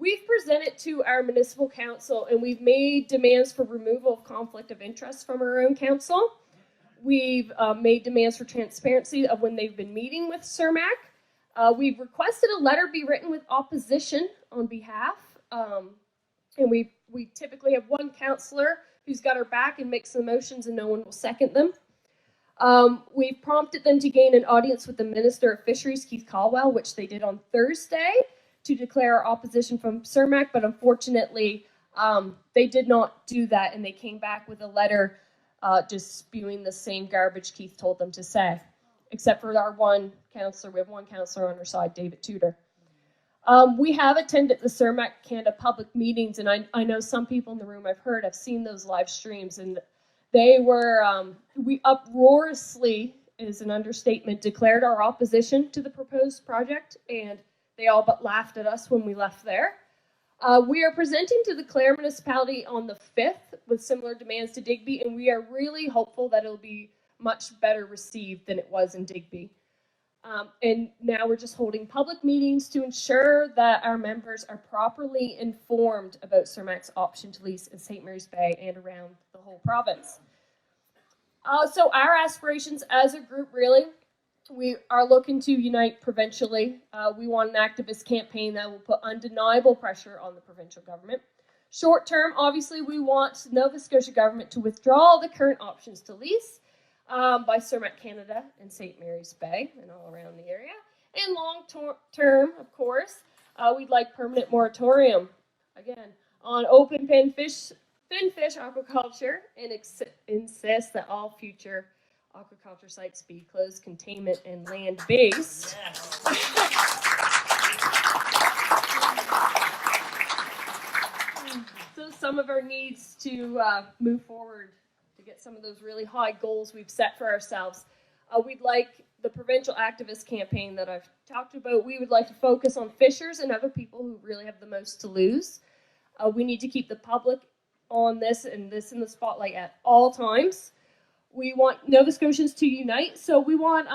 We've presented to our municipal council, and we've made demands for removal of conflict of interest from our own council. We've made demands for transparency of when they've been meeting with Cermag. We've requested a letter be written with opposition on behalf, and we typically have one councillor who's got our back and makes the motions, and no one will second them. We've prompted them to gain an audience with the Minister of Fisheries, Keith Caldwell, which they did on Thursday, to declare our opposition from Cermag, but unfortunately, they did not do that, and they came back with a letter just spewing the same garbage Keith told them to say, except for our one councillor. We have one councillor on our side, David Tudor. We have attended the Cermag Canada public meetings, and I know some people in the room I've seen those live streams, and they were, we uproariously, is an understatement, declared our opposition to the proposed project, and they all but laughed at us when we left there. We are presenting to the Clare municipality on the 5th with similar demands to Digby, and we are really hopeful that it'll be much better received than it was in Digby. And now we're just holding public meetings to ensure that our members are properly informed about Cermag's option to lease in St. Mary's Bay and around the whole province. So our aspirations as a group, really, we are looking to unite provincially. We want an activist campaign that will put undeniable pressure on the provincial government. Short term, obviously, we want Nova Scotia government to withdraw the current options to lease by Cermag Canada and St. Mary's Bay and all around the area. And long term, of course, we'd like permanent moratorium, again, on open finfish aquaculture, and insist that all future aquaculture sites be closed containment and land-based. Yes. So some of our needs to move forward to get some of those really high goals we've set for ourselves. We'd like the provincial activist campaign that I've talked about. We would like to focus on fishers and other people who really have the most to lose. We need to keep the public on this and this in the spotlight at all times. We want Nova Scotians to unite, so we want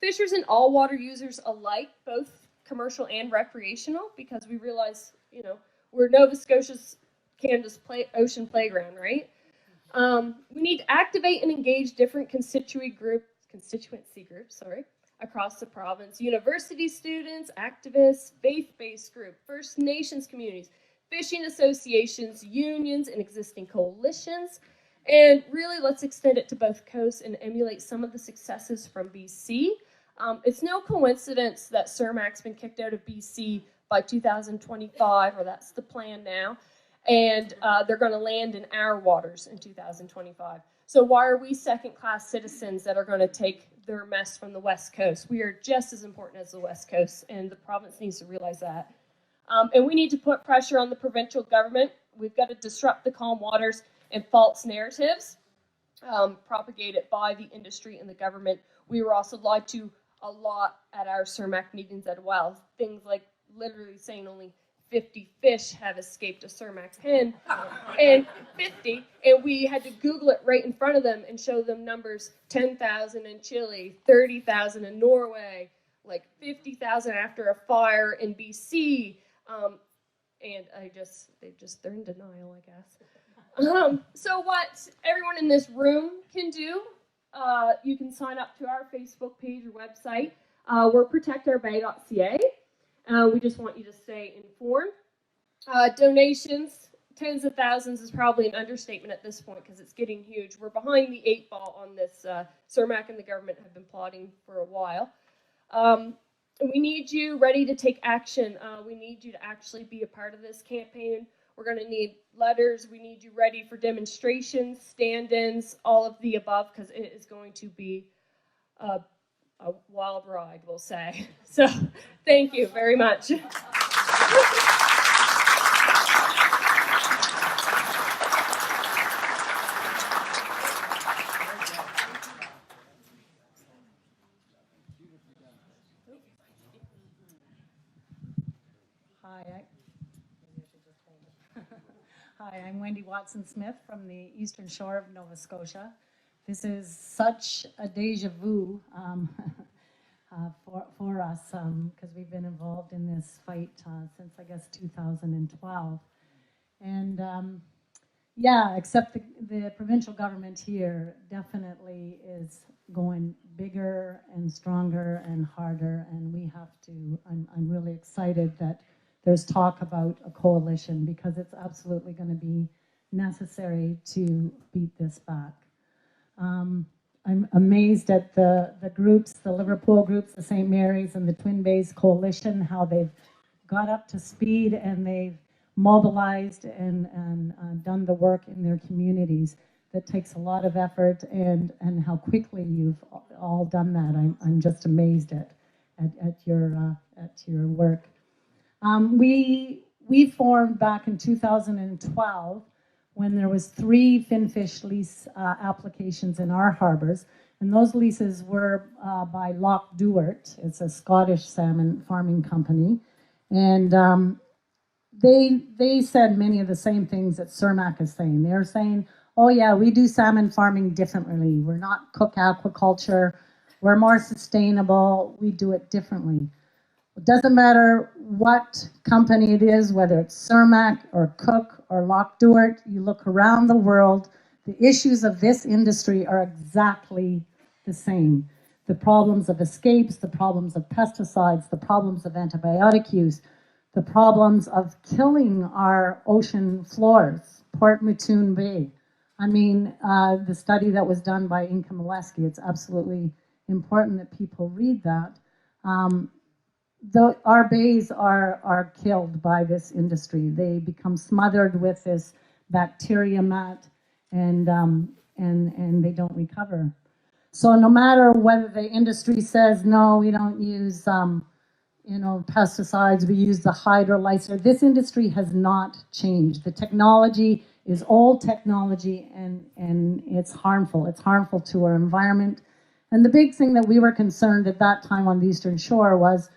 fishers and all water users alike, both commercial and recreational, because we realize, you know, we're Nova Scotia's Canada's ocean playground, right? We need to activate and engage different constituency groups, across the province. University students, activists, faith-based groups, First Nations communities, fishing associations, unions, and existing coalitions. And really, let's extend it to both coasts and emulate some of the successes from BC. It's no coincidence that Cermag's been kicked out of BC by 2025, or that's the plan now, and they're going to land in our waters in 2025. So why are we second-class citizens that are going to take their mess from the West Coast? We are just as important as the West Coast, and the province needs to realize that. And we need to put pressure on the provincial government. We've got to disrupt the calm waters and false narratives propagated by the industry and the government. We were also lied to a lot at our Cermag meetings as well. Things like literally saying only 50 fish have escaped a Cermag pen, and 50, and we had to Google it right in front of them and show them numbers: 10,000 in Chile, 30,000 in Norway, like 50,000 after a fire in BC, and they're in denial, I guess. So what everyone in this room can do, you can sign up to our Facebook page or website. We're protectourbay.ca. We just want you to stay informed. Donations, tens of thousands is probably an understatement at this point because it's getting huge. We're behind the 8 ball on this. Cermag and the government have been plotting for a while. We need you ready to take action. We need you to actually be a part of this campaign. We're going to need letters. We need you ready for demonstrations, stand-ins, all of the above, because it is going to be a wild ride, we'll say. So thank you very much. Hi, I'm Wendy Watson-Smith from the Eastern Shore of Nova Scotia. This is such a deja vu. for us because we've been involved in this fight since, I guess, 2012. And yeah, except the provincial government here definitely is going bigger and stronger and harder, and we have to, I'm really excited that there's talk about a coalition because it's absolutely going to be necessary to beat this back. I'm amazed at the groups, the Liverpool groups, the St. Mary's and the Twin Bays Coalition, how they've got up to speed and they've mobilized and done the work in their communities. That takes a lot of effort, and how quickly you've all done that. I'm just amazed at your work. We formed back in 2012 when there was 3 finfish lease applications in our harbors, and those leases were by Loch Duart. It's a Scottish salmon farming company, and they said many of the same things that Cermag is saying. They're saying, oh yeah, we do salmon farming differently. We're not cook aquaculture. We're more sustainable. We do it differently. It doesn't matter what company it is, whether it's Cermag or Cook or Loch Duart, you look around the world, the issues of this industry are exactly the same. The problems of escapes, the problems of pesticides, the problems of antibiotic use, the problems of killing our ocean floors, Port Mattoon Bay. I mean, the study that was done by Inka Molesky, it's absolutely important that people read that. Our bays are killed by this industry. They become smothered with this bacteria mat, and they don't recover. So no matter whether the industry says, no, we don't use pesticides, we use the hydrolyzer, this industry has not changed. The technology is old technology, and it's harmful. It's harmful to our environment. And the big thing that we were concerned at that time on the Eastern Shore was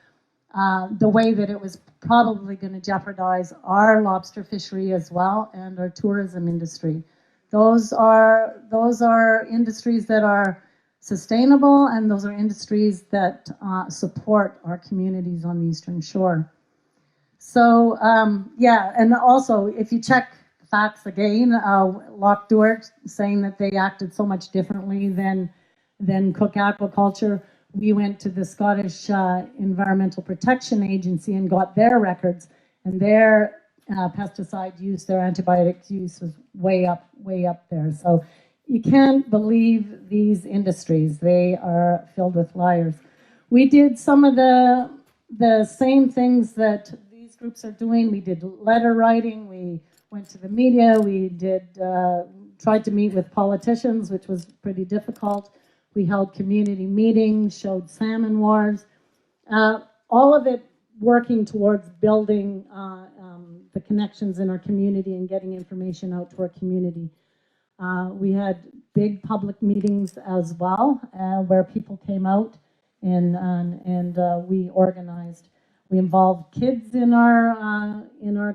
the way that it was probably going to jeopardize our lobster fishery as well, and our tourism industry. Those are industries that are sustainable, and those are industries that support our communities on the Eastern Shore. So yeah, and also if you check facts again, Loch Duart saying that they acted so much differently than Cook Aquaculture. We went to the Scottish Environmental Protection Agency and got their records, and their pesticide use, their antibiotic use was way up there. So you can't believe these industries. They are filled with liars. We did some of the same things that these groups are doing. We did letter writing. We went to the media. We did tried to meet with politicians, which was pretty difficult. We held community meetings, showed salmon wars, all of it working towards building the connections in our community and getting information out to our community. We had big public meetings as well, where people came out and we organized. We involved kids in our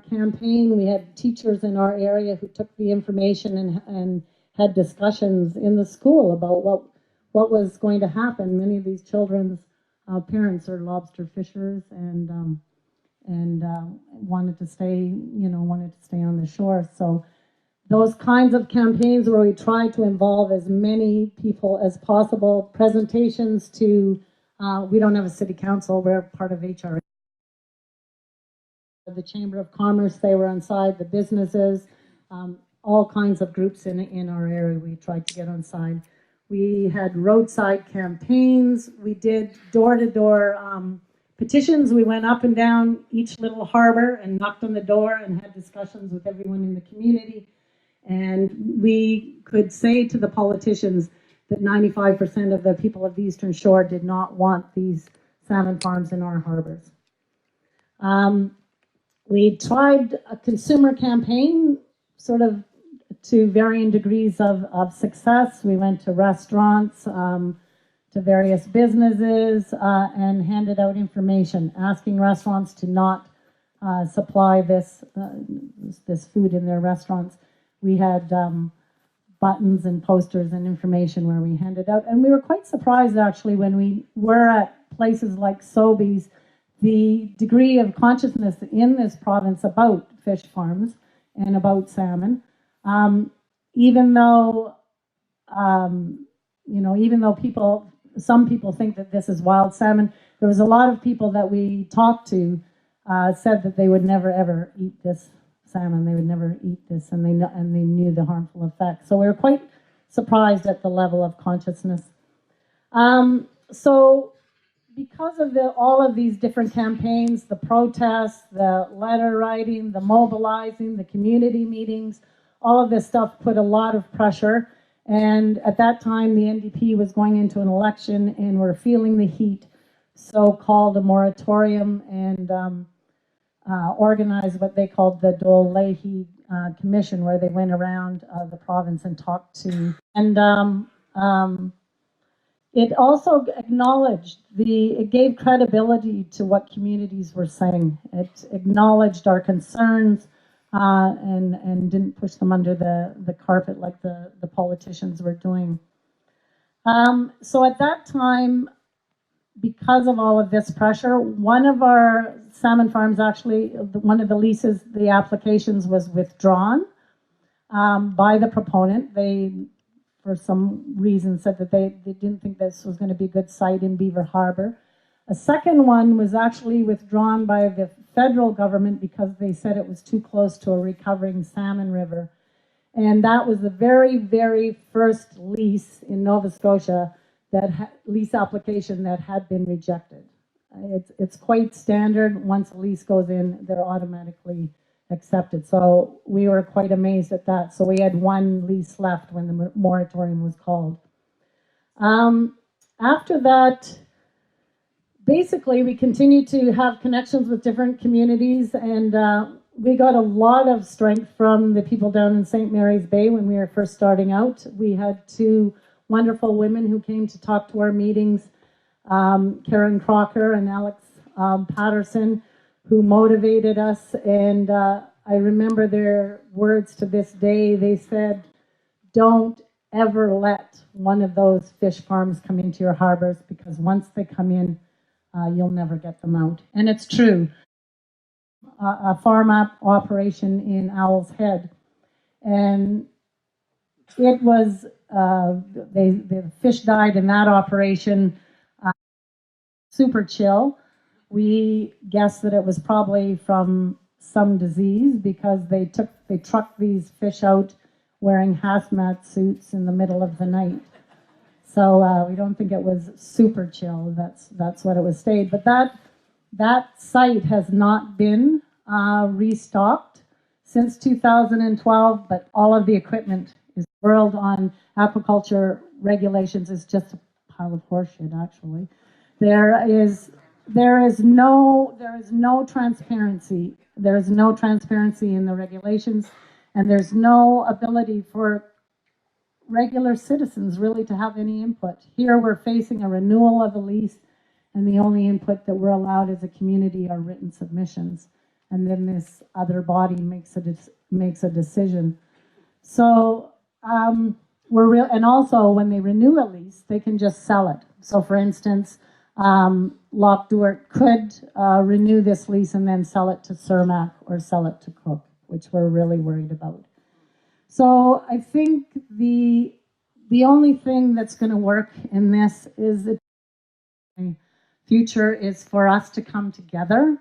campaign. We had teachers in our area who took the information and had discussions in the school about what was going to happen. Many of these children's parents are lobster fishers and wanted to stay on the shore. So those kinds of campaigns where we try to involve as many people as possible. Presentations to, we don't have a city council, we're part of HRA. The Chamber of Commerce, they were on side, the businesses, all kinds of groups in our area we tried to get on side. We had roadside campaigns. We did door-to-door petitions. We went up and down each little harbor and knocked on the door and had discussions with everyone in the community. And we could say to the politicians that 95% of the people of the Eastern Shore did not want these salmon farms in our harbors. We tried a consumer campaign, sort of to varying degrees of success. We went to restaurants, to various businesses, and handed out information, asking restaurants to not supply this food in their restaurants. We had buttons and posters and information where we handed out. And we were quite surprised, actually, when we were at places like Sobeys, the degree of consciousness in this province about fish farms and about salmon, even though even though some people think that this is wild salmon, there was a lot of people that we talked to said that they would never ever eat this salmon. They would never eat this, and they knew the harmful effects. So we were quite surprised at the level of consciousness. So because of all of these different campaigns, the protests, the letter writing, the mobilizing, the community meetings, all of this stuff put a lot of pressure. And at that time, the NDP was going into an election and were feeling the heat, so called a moratorium and organized what they called the Dole Leahy Commission, where they went around the province and talked to. And it also acknowledged it gave credibility to what communities were saying. It acknowledged our concerns and didn't push them under the carpet like the politicians were doing. So at that time, because of all of this pressure, one of our salmon farms, actually, one of the leases, the applications was withdrawn by the proponent. They, for some reason, said that they didn't think this was going to be a good site in Beaver Harbor. A second one was actually withdrawn by the federal government because they said it was too close to a recovering salmon river. And that was the very, very first lease in Nova Scotia, lease application that had been rejected. It's quite standard. Once a lease goes in, they're automatically accepted. So we were quite amazed at that. So we had one lease left when the moratorium was called. After that, basically, we continued to have connections with different communities, and we got a lot of strength from the people down in St. Mary's Bay when we were first starting out. We had two wonderful women who came to talk to our meetings, Karen Crocker and Alex Patterson, who motivated us. And I remember their words to this day. They said, "Don't ever let one of those fish farms come into your harbors, because once they come in, you'll never get them out." And it's true. A farm operation in Owl's Head, and it was the fish died in that operation. Super chill. We guessed that it was probably from some disease, because they trucked these fish out wearing hazmat suits in the middle of the night. So we don't think it was super chill. That's what it was stayed. But that site has not been restocked since 2012. But all of the equipment is world on aquaculture regulations is just a pile of horseshit. Actually, there is no transparency. There is no transparency in the regulations, and there's no ability for regular citizens really to have any input. Here we're facing a renewal of a lease, and the only input that we're allowed as a community are written submissions, and then this other body makes a decision. So and also when they renew a lease, they can just sell it. So for instance, Loch Duart could renew this lease and then sell it to Cermag or sell it to Cook, which we're really worried about. So I think the only thing that's going to work in this is the future is for us to come together